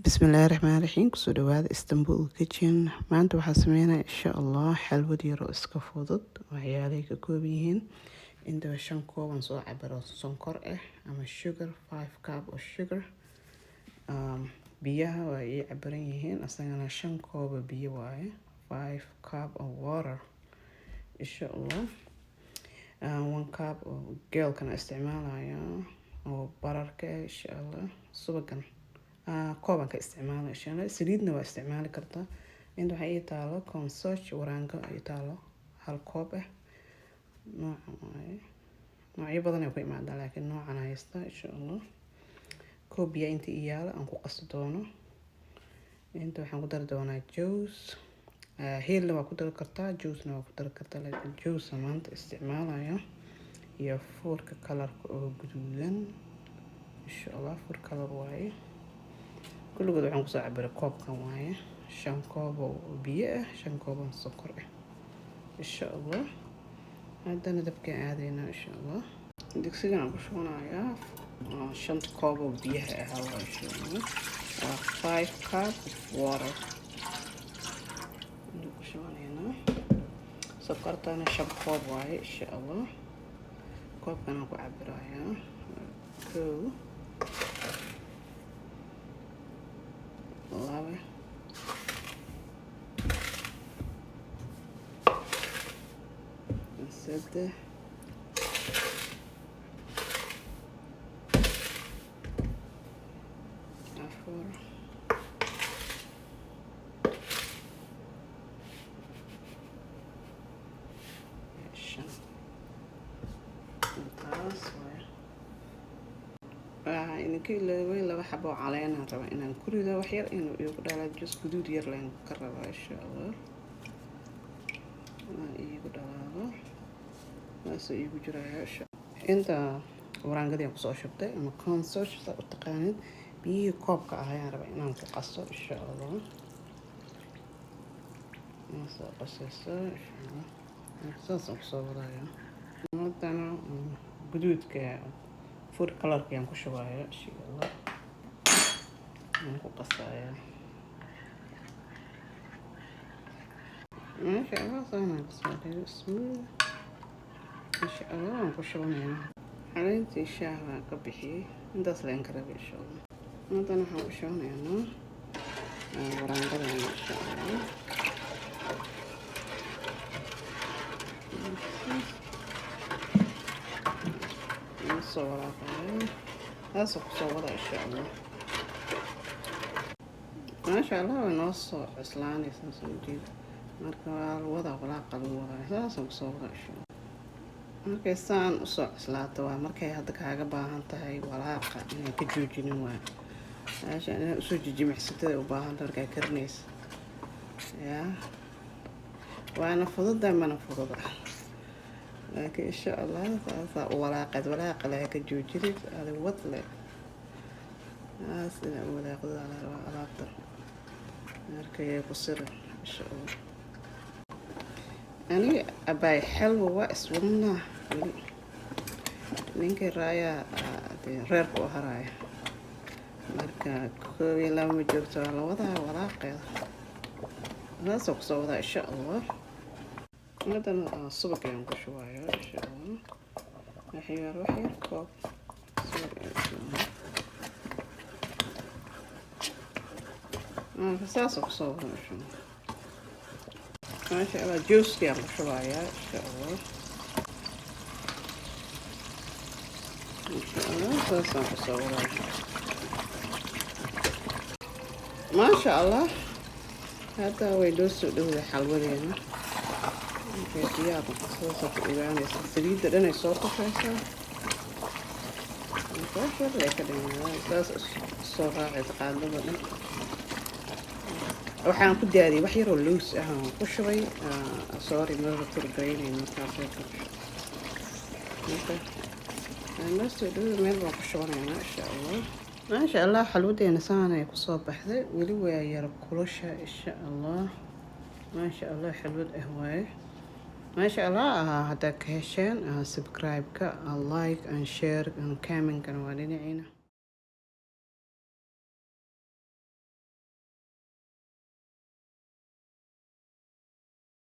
bismillaahi raxmaani raxiim kusoo dhawaada Istanbul kitchen. maanta waxaa sameynaya insha allah xalwad yar oo iska fudud waxyaalay ka kooban yihiin inta 5 kooban soo cabiro sonkor ama sugar 5 cup of sugar. biyaha waa ay cabiran yihiin asagana 5 koob biyo waaye 5 cup of water insha allah. 1 cup oo geelkan isticmaalaya oo bararka insha allah subagan kooban ka isticmaalo insha allah. saliidna waa isticmaali kartaa. inta waxay ii taalo cornstarch waraanka ay taalo 1 koob noocyo badan ay ku imaadaa laakiin noocan haysta insha allah. koob biyo inta iyaala aan ku qaso doono. inta waxaan ku dari doonaa juice. heelna waa ku dari kartaa, juice-na waa ku dari kartaa, laakiin juice maanta isticmaalayo iyo foodka kalarka oo guduudan insha allah. food color waaye kulligood waxaan kusoo cabiray koobkan waaye 5 koob oo biyo 5 koob oo sonkor insha allah. haddana dabkaan aadaynaa insha allah. digsigan aan ku shubanayaa 5 koob oo biyaha waa insha allah. 5 cup of water ku shubanaynaa. sokortana 5 koob waaye insha allah. koobkan aan ku cabirayaa 2 laba saddex afar shan. intaas ininka iloway 2 xabo oo caleen aan rabaa inaan ku rido wax yar inuu igu dhalaa jus guduud yar leen ka rabaa insha allah. igu dhalaado waas igu jiraya insha inta waraangadii ku soo shubtay ama cornstarch u taqaanid biyo koobka ayaan rabaa inaan ku qaso insha allah. soo qasayso insha allah. saas ku soo wadaya madana guduudka food color-kan ku shubaya insha allah. aan ku qasaya insha allah. saana qasaya smooth insha allah. aan ku shubanayaa caleyntii shaaha ka bixiyay intaas leen ka rabay insha allah. haddana waxaan ku shubanayaa waraangada insha allah. soo walaaqaya taas ku soo wada insha allah. maasha allah way noo soo cuslaanaysaa soo jeeda marka waa wada walaaqa lagu wadaa saas ku soo wada insha allah. markay saan u soo cuslaato waa markay hadda kaaga baahan tahay walaaqa inay ka joojinin waa meeshaan inaad usoo jijimicsatada u baahan tahay markaa karinaysa yaa waana fududa mana fududa laakiin insha allah saasaa u walaaqeed walaaqa laga ka joojinid ada wad leh sida walaaqada alaabta markay ku siran insha allah. aniga abay xalwo waa iswadnaa weli ninkii raaya reerka u haraya marka koob iyo laba ma joogto waa la wadaa walaaqeeda saasoo kusoo wadaa insha allah. haddana subag ayaan ku shubaya insha allah. wax yar koob subag insha allah. saasoo kusoo wada insha allah. maasha allah juice ayaan ku shubaya insha allah. insha allah saasaan kusoo wadaya maasha allah. hadda way noo soo dhowday xalwadeena. biyaha qasoosa ku ogaanaysa saliidda dhan ay soo qufaysaa qof lay ka dhimaa saas soo raacaysa qaadada dhan. waxaan ku daadiyay wax yaroo loos aan ku shubay sorry maba turgaynayno markaas noo soo dhowday meel baan ku shubanaynaa insha allah. maasha allah xalwadeena saan ay kusoo baxday weli waa yar kulusha insha allah. maasha allah xalwad waaye ما شاء الله. هذا كهشان سبسكرايب كا لايك and share and comment كانوا علينا.